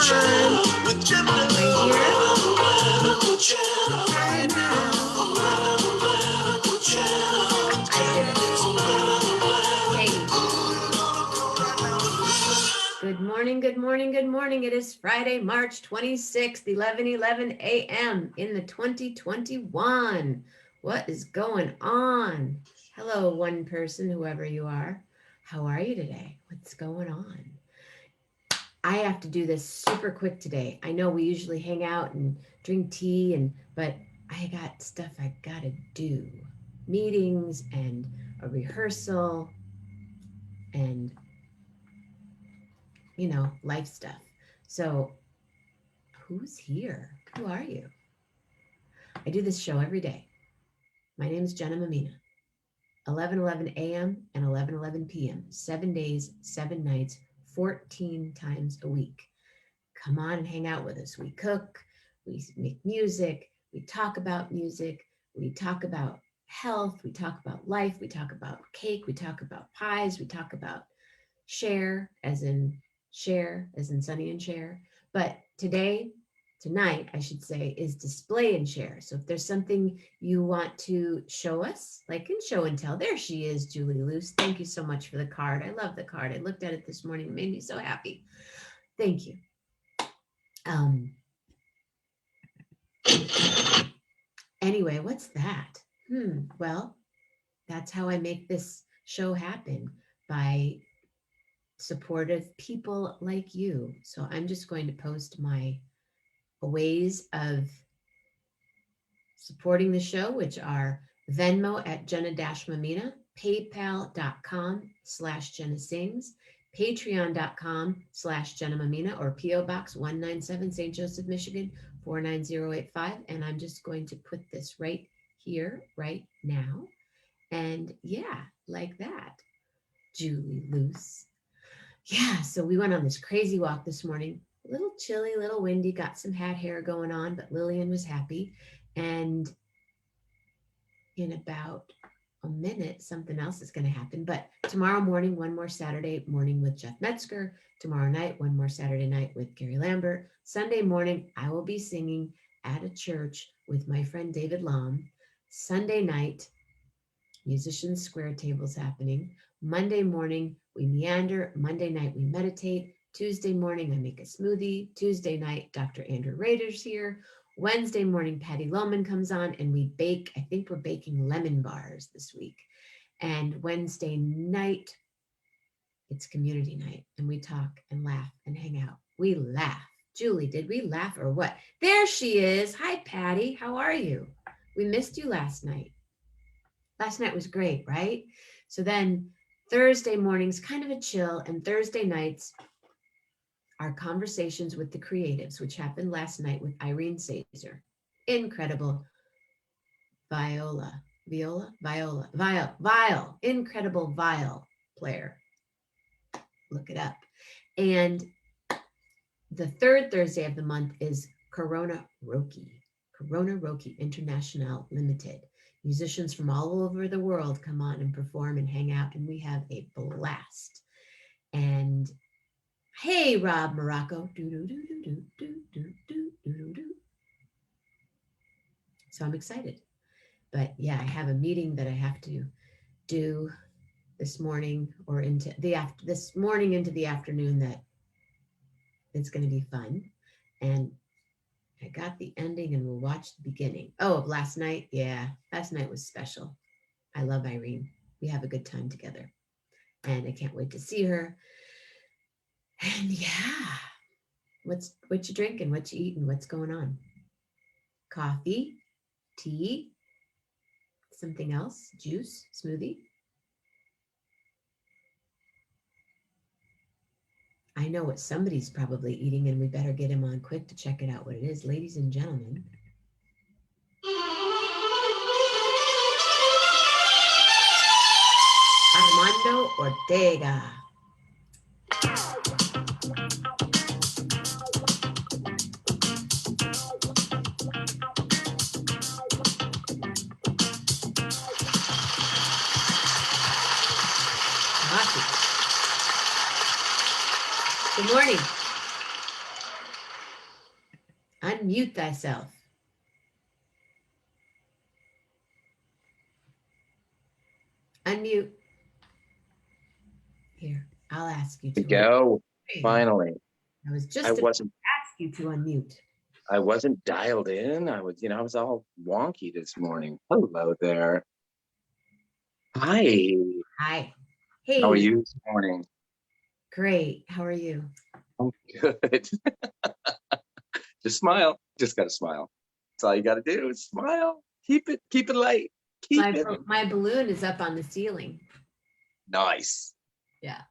Good morning, good morning, good morning. It is Friday, March 26th, 11:11 a.m. in the 2021. What is going on? Hello, one person, whoever you are. How are you today? What's going on? I have to do this super quick today. I know we usually hang out and drink tea, but I got stuff I gotta do. Meetings and a rehearsal and life stuff. So who's here? Who are you? I do this show every day. My name is Jenna Mammina. 11:11 a.m. and 11:11 p.m. 7 days, 7 nights, 14 times a week. Come on and hang out with us. We cook, we make music, we talk about music, we talk about health, we talk about life, we talk about cake, we talk about pies, we talk about share as in Sonny and Cher. But tonight, I should say, is display and share. So if there's something you want to show us, like in show and tell, there she is, Julie Luce. Thank you so much for the card. I love the card. I looked at it this morning. It made me so happy. Thank you. Anyway, what's that? Well, that's how I make this show happen, by supportive people like you. So I'm just going to post my ways of supporting the show, which are Venmo at Jenna-Mammina, PayPal.com/Jenna Sings, Patreon.com/Jenna Mammina, or PO Box 197, St. Joseph, Michigan 49085. And I'm just going to put this right here, right now. And yeah, like that. Julie Luce. Yeah, so we went on this crazy walk this morning. A little chilly, a little windy, got some hat hair going on, but Lillian was happy. And in about a minute, something else is going to happen. But tomorrow morning, one more Saturday morning with Jeff Metzger. Tomorrow night, one more Saturday night with Gary Lambert. Sunday morning, I will be singing at a church with my friend David Lom. Sunday night, Musicians Square Tables happening. Monday morning, we meander. Monday night, we meditate. Tuesday morning, I make a smoothie. Tuesday night, Dr. Andrew Rader's here. Wednesday morning, Patty Lohman comes on and we bake. I think we're baking lemon bars this week. And Wednesday night, it's community night and we talk and laugh and hang out. We laugh. Julie, did we laugh or what? There she is. Hi, Patty. How are you? We missed you last night. Last night was great, right? So then Thursday mornings, kind of a chill, and Thursday nights are conversations with the creatives, which happened last night with Irene Sazer. Incredible incredible viol player. Look it up. And the third Thursday of the month is Corona Roki International Limited. Musicians from all over the world come on and perform and hang out, and we have a blast. And hey, Rob Morocco. So I'm excited. But yeah, I have a meeting that I have to do this morning or this morning into the afternoon that it's going to be fun. And I got the ending and we'll watch the beginning. Oh, of last night? Yeah, last night was special. I love Irene. We have a good time together. And I can't wait to see her. And yeah, what you drinking? What you eating? What's going on? Coffee? Tea? Something else? Juice? Smoothie? I know what somebody's probably eating, and we better get him on quick to check it out what it is. Ladies and gentlemen, Armando Ortega. Good morning. Unmute thyself. Unmute. Here, I'll ask you to. Go. Finally. I was just I wasn't ask you to unmute. I wasn't dialed in. I was all wonky this morning. Hello there. Hi. Hi. Hey. How are you this morning? Great. How are you? I'm good. Just smile. Just gotta smile. That's all you gotta do is smile. Keep it light. My balloon is up on the ceiling. Nice. Yeah.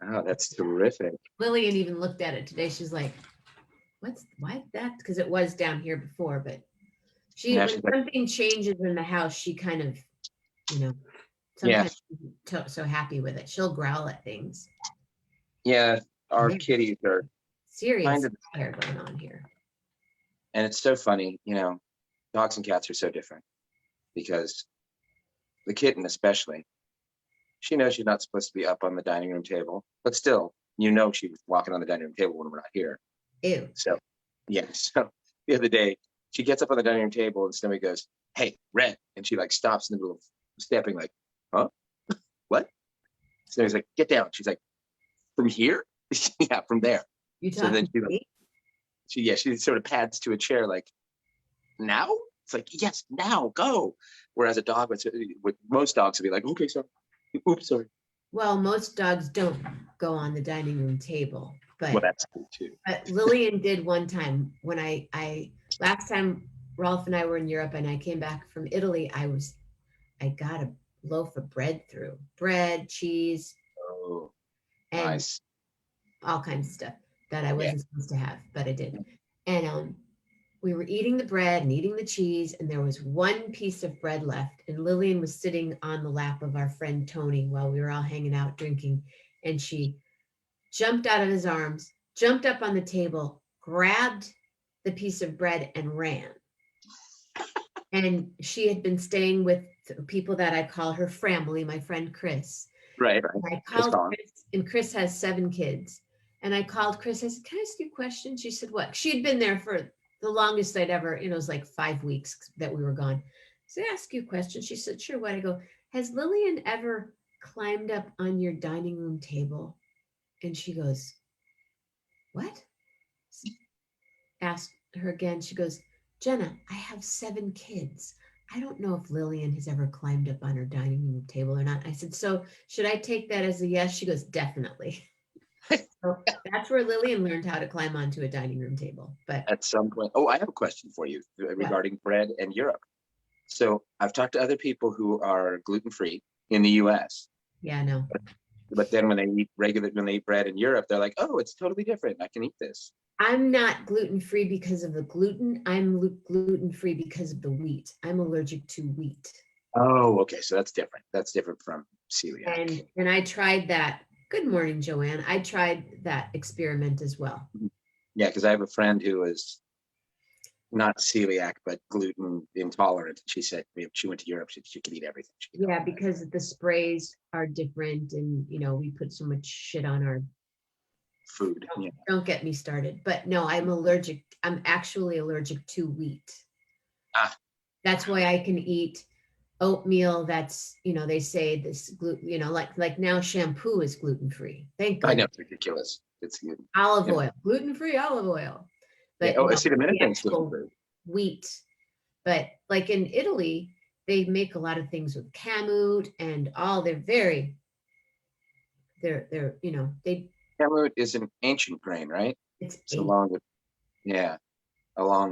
Oh, that's terrific. Lillian even looked at it today. She's like, why that? Because it was down here before, but when something changes in the house, she kind of, sometimes she's so happy with it. She'll growl at things. Yeah, our kitties are serious kind of fire going on here. And it's so funny, dogs and cats are so different because the kitten especially, she knows she's not supposed to be up on the dining room table, but still, she was walking on the dining room table when we're not here. Ew. So, yeah. So the other day, she gets up on the dining room table and somebody goes, "Hey, Red," and she like stops in the middle of stepping, like, "Huh? What?" So he's like, "Get down." She's like, "From here?" Yeah, from there. You talking to me? She sort of pads to a chair, like, "Now?" It's like, "Yes, now, go." Whereas a dog with most dogs would be like, "Okay, sorry. Oops, sorry." Well, most dogs don't go on the dining room table, but that's true too. But Lillian did one time when I last time Rolf and I were in Europe and I came back from Italy. I got a loaf of bread, cheese, and nice. all kinds of stuff that I wasn't supposed to have, but I did. And we were eating the bread and eating the cheese, and there was one piece of bread left. And Lillian was sitting on the lap of our friend Tony while we were all hanging out drinking, and she jumped out of his arms, jumped up on the table, grabbed the piece of bread, and ran. And she had been staying with people that I call her family, my friend Chris. Right. I called Chris, and Chris has 7 kids. And I called Chris. I said, "Can I ask you a question?" She said, "What?" She had been there for the longest I'd ever, it was like 5 weeks that we were gone. So I asked you a question. She said, "Sure, what?" I go, "Has Lillian ever climbed up on your dining room table?" And she goes, "What?" Asked her again. She goes, "Jenna, I have 7 kids. I don't know if Lillian has ever climbed up on her dining room table or not." I said, "So should I take that as a yes?" She goes, "Definitely." So that's where Lillian learned how to climb onto a dining room table. But at some point, I have a question for you regarding bread and Europe. So I've talked to other people who are gluten-free in the US. Yeah, no. But then when they eat bread in Europe, they're like, "Oh, it's totally different. I can eat this." I'm not gluten-free because of the gluten. I'm gluten-free because of the wheat. I'm allergic to wheat. Oh, okay. So that's different. That's different from celiac. And I tried that. Good morning, Joanne. I tried that experiment as well. Yeah, because I have a friend who is not celiac, but gluten intolerant. She said she went to Europe, she could eat everything. Yeah, because the sprays are different, and we put so much shit on our food. Don't get me started. But no, I'm allergic. I'm actually allergic to wheat. That's why I can eat oatmeal that's, they say this gluten, like now shampoo is gluten-free. Thank God. I know, it's ridiculous. It's olive oil, gluten-free olive oil. But acetaminophen's gluten-free. Wheat. But like in Italy, they make a lot of things with kamut and all. They're Kamut is an ancient grain, right? It's along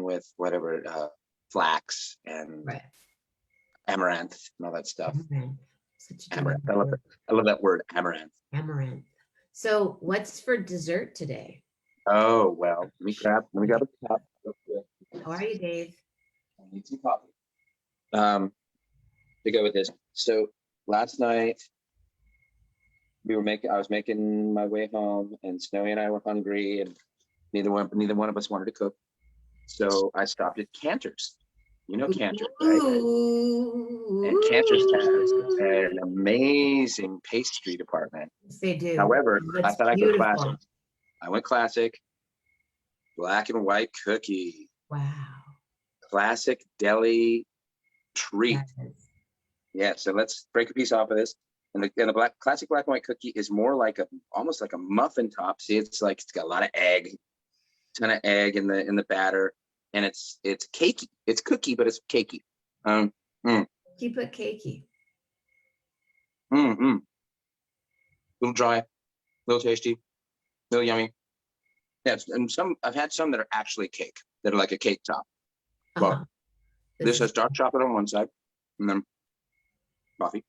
with whatever flax and amaranth and all that stuff. Amaranth. I love that word, amaranth. Amaranth. So what's for dessert today? Oh, well, let me grab a cup. How are you, Dave? I need some coffee. To go with this. So last night I was making my way home, and Snowy and I were hungry, and neither one of us wanted to cook. So I stopped at Cantor's. You know Cantor's, right? And Cantor's has an amazing pastry department. Yes, they do. However, I thought I'd go classic. I went classic, black and white cookie. Wow. Classic deli treat. That is. Yeah, so let's break a piece off of this. And the classic black and white cookie is more like almost like a muffin top. See, it's got a lot of egg, ton of egg in the batter, and it's cakey. It's cookie, but it's cakey. Mm, Keep it cakey. A little dry, a little tasty, a little yummy. Yeah, and I've had some that are actually cake, that are like a cake top. But this has dark chocolate on one side, and then coffee.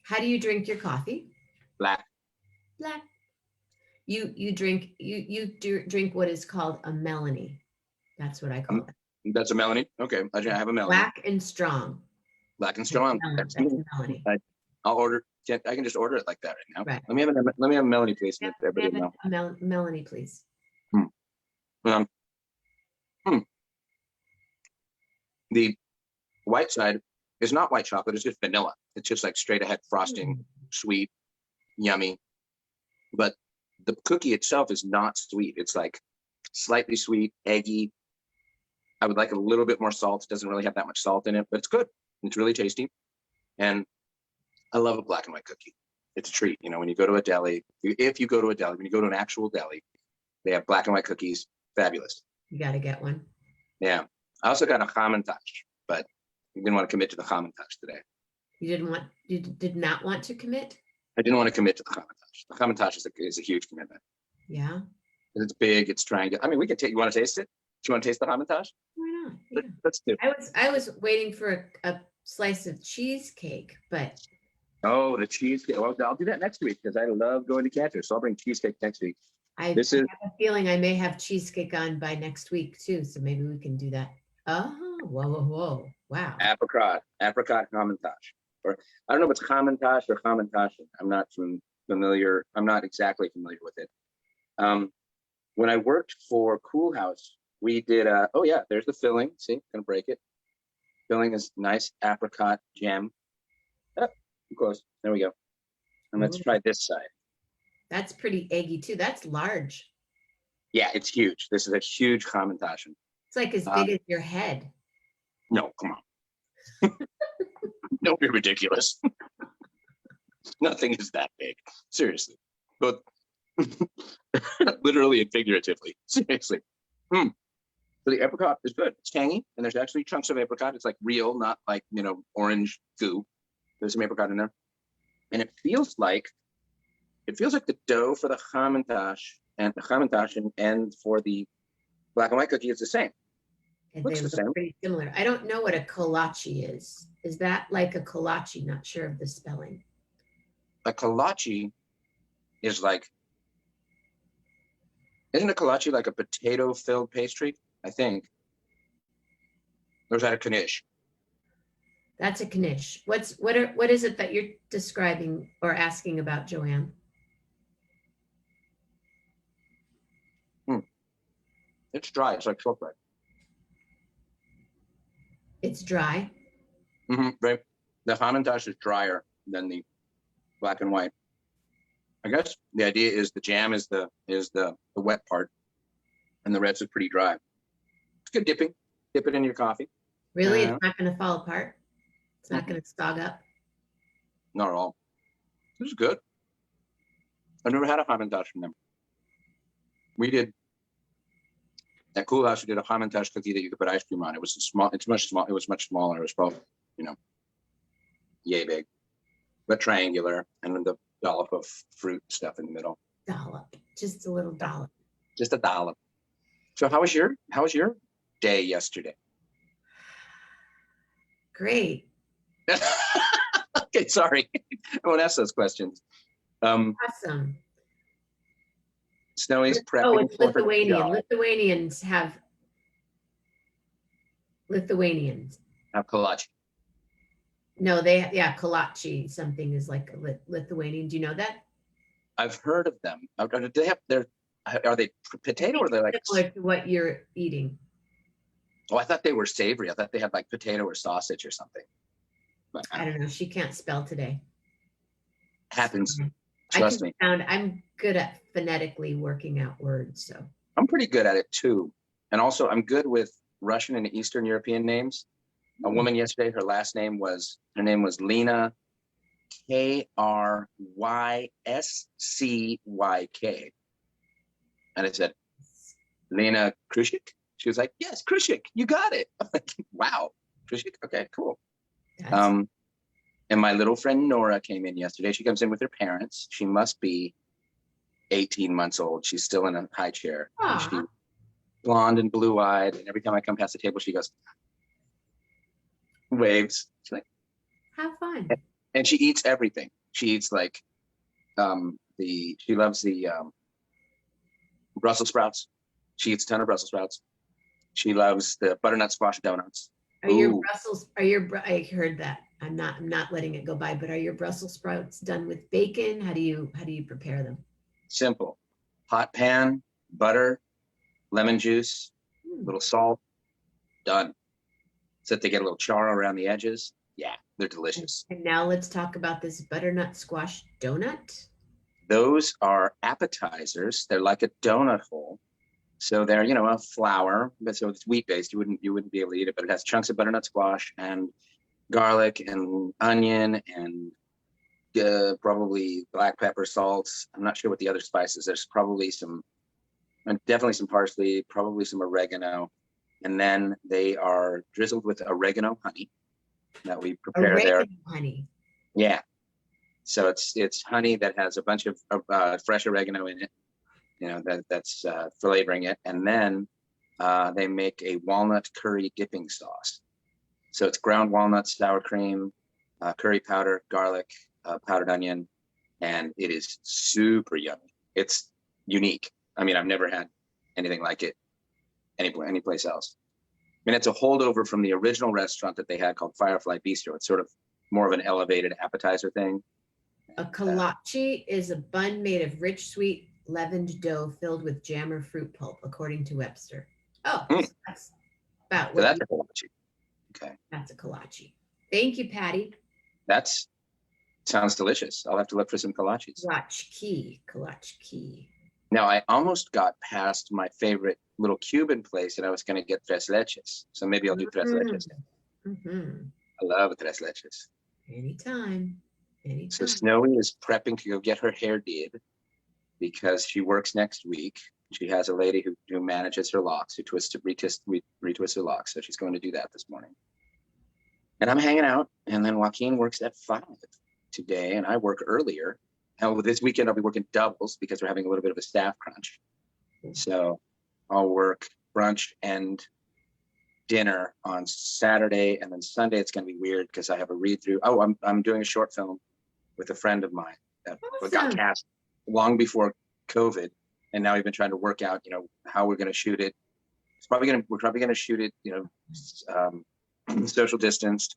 How do you drink your coffee? Black. Black. You drink what is called a Melanie. That's what I call it. That's a Melanie. Okay, I have a Melanie. Black and strong. Black and strong. That's Melanie. I'll order. I can just order it like that right now. Right. Let me have a Melanie, please. Yeah, Melanie, please. The white side is not white chocolate. It's just vanilla. It's just like straight ahead frosting, sweet, yummy. But the cookie itself is not sweet. It's like slightly sweet, eggy. I would like a little bit more salt. It doesn't really have that much salt in it, but it's good. It's really tasty. And I love a black and white cookie. It's a treat. You know, when you go to a deli, if you go to a deli, when you go to an actual deli, they have black and white cookies. Fabulous. You got to get one. Yeah. I also got a Hamantash, but I didn't want to commit to the Hamantash today. You did not want to commit? I didn't want to commit to the Hamantash. The Hamantash is a huge commitment. Yeah. It's big. It's triangular. I mean, we can take. You want to taste it? Do you want to taste the Hamantash? Why not? Yeah. Let's do. I was waiting for a slice of cheesecake, but. Oh, the cheesecake. Well, I'll do that next week because I love going to Cantor. So I'll bring cheesecake next week. I have a feeling I may have cheesecake on by next week too, so maybe we can do that. Oh, whoa, wow. Apricot Hamantash. Or I don't know if it's Hamantash or Hamantash. I'm not familiar. I'm not exactly familiar with it. When I worked for Cool House, we did oh yeah, there's the filling. See, gonna break it. Filling is nice apricot jam. Oh, close. There we go. And let's try this side. That's pretty eggy too. That's large. Yeah, it's huge. This is a huge Hamantash. It's like as big as your head. No, come on. Don't be ridiculous. Nothing is that big. Seriously. But literally and figuratively. Seriously. So the apricot is good. It's tangy, and there's actually chunks of apricot. It's like real, not like, orange goo. There's some apricot in there. And it feels like the dough for the Hamantash and for the black and white cookie is the same. And they look pretty similar. I don't know what a kolache is. Is that like a kolache? Not sure of the spelling. A kolache is like, isn't a kolache like a potato-filled pastry? I think. Or is that a knish? That's a knish. What is it that you're describing or asking about, Joanne? It's dry. It's like shortbread. It's dry. Right. The Hamantash is drier than the black and white. I guess the idea is the jam is the wet part, and the rest is pretty dry. It's good dipping. Dip it in your coffee. Really, it's not going to fall apart. It's not going to stog up. Not at all. This is good. I've never had a Hamantash from them. We did. At Cool House, we did a Hamantash cookie that you could put ice cream on. It was small. It was much smaller. It was probably, yay big, but triangular, and then the dollop of fruit stuff in the middle. Dollop, just a little dollop. Just a dollop. So how was your day yesterday? Great. Okay, sorry. I won't ask those questions. Awesome. Snowy's prepping. Oh, it's Lithuanian. Lithuanians have kolache. No, kolache. Something is like Lithuanian. Do you know that? I've heard of them. Do they have are they potato or are they like similar to what you're eating? Oh, I thought they were savory. I thought they had like potato or sausage or something. But I don't know. She can't spell today. Happens. Trust me. I'm good at phonetically working out words, so. I'm pretty good at it too. And also, I'm good with Russian and Eastern European names. A Hmm. woman yesterday, her name was Lena, Kryscyk. And I said, Lena Krushik? She was like, yes, Krushik, you got it. I'm like, wow, Krushik? Okay, cool. That's Um, and my little friend Nora came in yesterday. She comes in with her parents. She must be 18 months old. She's still in a high chair. And aw, she's blonde and blue-eyed. And every time I come past the table, she goes, waves. She's like, have fun. and she eats everything. She eats like she loves the Brussels sprouts. She eats a ton of Brussels sprouts. She loves the butternut squash donuts. Are your Ooh, Brussels, I heard that. I'm not letting it go by, but are your Brussels sprouts done with bacon? How do you prepare them? simple. Hot pan, butter, lemon juice, Hmm. little salt, done. So that they get a little char around the edges. Yeah, they're And, delicious. and now let's talk about this butternut squash donut. Those are appetizers. They're like a donut hole. So they're, a flour, but so it's wheat based. You wouldn't be able to eat it, but it has chunks of butternut squash and garlic and onion and probably black pepper, salt. I'm not sure what the other spices. There's probably definitely some parsley, probably some oregano, and then they are drizzled with oregano honey that we prepare there. Oregano honey. Yeah, so it's honey that has a bunch of fresh oregano in it. That's flavoring it, and then they make a walnut curry dipping sauce. So it's ground walnuts, sour cream, curry powder, garlic, powdered onion, and it is super yummy. It's unique. I mean, I've never had anything like it anyplace else. I mean, it's a holdover from the original restaurant that they had called Firefly Bistro. It's sort of more of an elevated appetizer thing. A kolache is a bun made of rich, sweet, leavened dough filled with jam or fruit pulp, according to Webster. Oh, So so that's about what that's you. a kolache. Okay, That's a kolache. Thank you, Patty. that's sounds delicious. I'll have to look for some kolaches. Kolache. Now, I almost got past my favorite little Cuban place, and I was going to get tres leches. So maybe I'll do tres leches. Mm-hmm. I love tres leches. Anytime. So Anytime. Snowy is prepping to go get her hair did because she works next week. She has a lady who manages her locks, who retwists her locks. So she's going to do that this morning. And I'm hanging out, and then Joaquin works at 5 today, and I work earlier. And this weekend I'll be working doubles because we're having a little bit of a staff crunch. So I'll work brunch and dinner on Saturday, and then Sunday it's going to be weird because I have a read through. Oh, I'm doing a short film with a friend of mine that got Awesome. cast long before COVID, and now we've been trying to work out, how we're going to shoot it. We're probably going to shoot it, social distanced.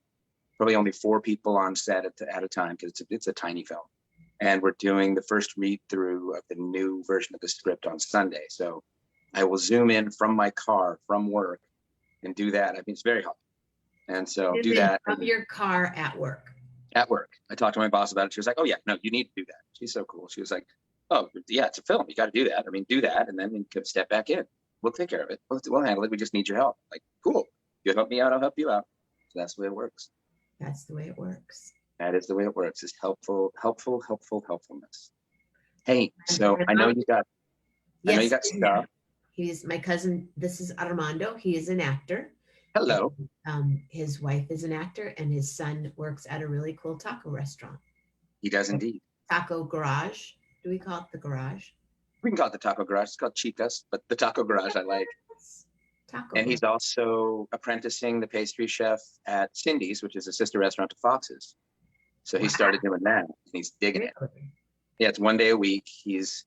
Probably only 4 people on set at a time because it's a tiny film. And we're doing the first read through of the new version of the script on Sunday. So I will zoom in from my car from work and do that. I mean, it's very hot. And so do that. From your car at work. At work. I talked to my boss about it. She was like, oh, yeah, no, you need to do that. She's so cool. She was like, oh, yeah, it's a film. You got to do that. I mean, do that. And then you can step back in. We'll take care of it. We'll handle it. We just need your help. Like, cool. You help me out, I'll help you out. So that's the way it works. That's the way it works. That is the way it works. It's helpfulness. Hey, so I know you got stuff. He's my cousin. This is Armando. He is an actor. Hello. And, his wife is an actor, and his son works at a really cool taco restaurant. He does indeed. Taco Garage. Do we call it the garage? We can call it the Taco Garage. It's called Chicas, but the Taco Garage I like. Taco. And he's also apprenticing the pastry chef at Cindy's, which is a sister restaurant to Fox's. So he started doing that, and he's digging it. Yeah, it's 1 day a week. He's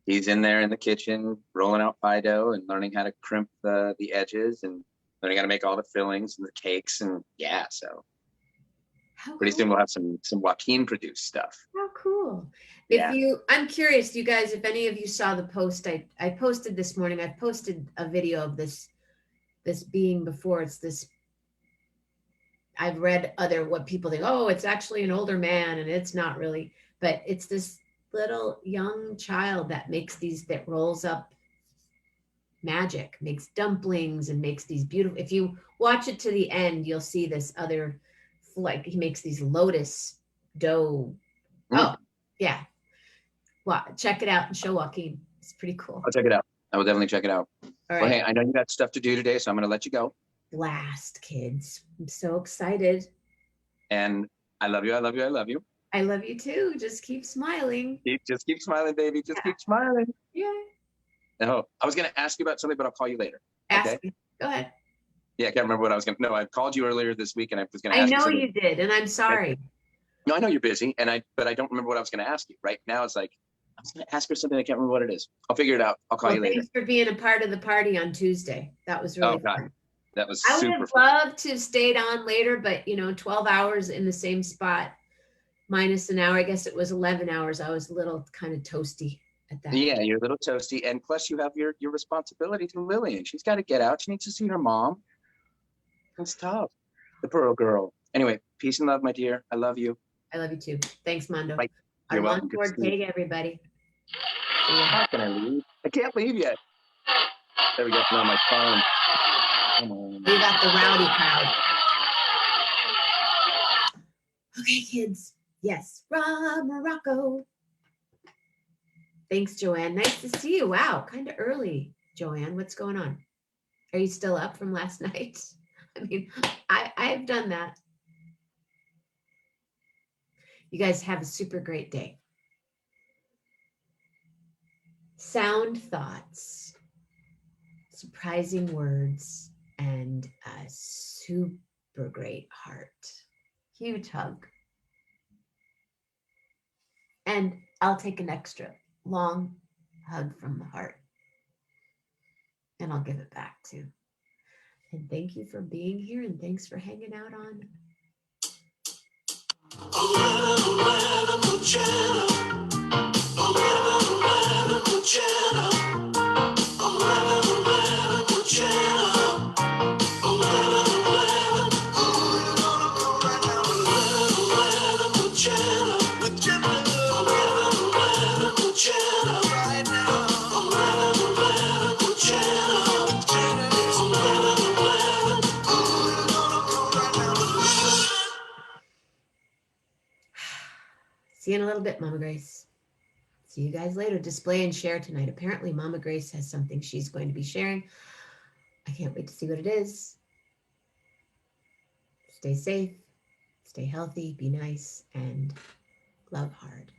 in there in the kitchen, rolling out pie dough and learning how to crimp the edges and learning how to make all the fillings and the cakes. And yeah, so pretty soon we'll have some Joaquin produced stuff. How cool. Yeah. I'm curious, you guys, if any of you saw the post I posted this morning. I posted a video of this being before. It's this, I've read what people think, oh, it's actually an older man, and it's not really, but it's this little young child that rolls up magic, makes dumplings and makes these beautiful. If you watch it to the end, you'll see this other, like he makes these lotus dough. Mm, Oh, yeah. Well, check it out and show Joaquin. It's pretty cool. I'll check it out. I will definitely check it out. All Well, right. hey, I know you got stuff to do today, so I'm going to let you go. Blast, kids. I'm so excited. And I love you. I love you. I love you. I love you too. Just keep smiling. Just keep smiling, baby. Just Yeah. keep smiling. Yeah. Oh, I was going to ask you about something, but I'll call you later. Ask Okay. me. Go ahead. Yeah, I can't remember what I was going to. No, I called you earlier this week, and I was going to I ask you know something. you did, and I'm sorry. No, I know you're busy, but I don't remember what I was going to ask you. Right now, it's like I was going to ask her something. I can't remember what it is. I'll figure it out. I'll call Well, you later. thanks for being a part of the party on Tuesday. That was really Oh God, fun. that was I would super have fun. loved to have stayed on later, but 12 hours in the same spot minus an hour. I guess it was 11 hours. I was a little kind of toasty at that. Yeah, you're a little toasty, and plus you have your responsibility to Lillian. She's got to get out. She needs to see her mom. It's tough. The Pearl girl. Anyway, peace and love, my dear. I love you. I love you too. Thanks, Mondo. Bye. You're welcome. Armando Good to see you. Ortega, everybody. How can I leave? I can't leave yet. There we go. No, my phone. Come on. We got the rowdy crowd. Okay, kids. Yes, from Morocco. Thanks, Joanne. Nice to see you. Wow, kind of early, Joanne. What's going on? Are you still up from last night? I mean, I've done that. You guys have a super great day. Sound thoughts, surprising words, and a super great heart. Huge hug. And I'll take an extra long hug from the heart. And I'll give it back too. And thank you for being here, and thanks for hanging out on See you in a little bit, Mama Grace. See you guys later. Display and share tonight. Apparently, Mama Grace has something she's going to be sharing. I can't wait to see what it is. Stay safe, stay healthy, be nice, and love hard.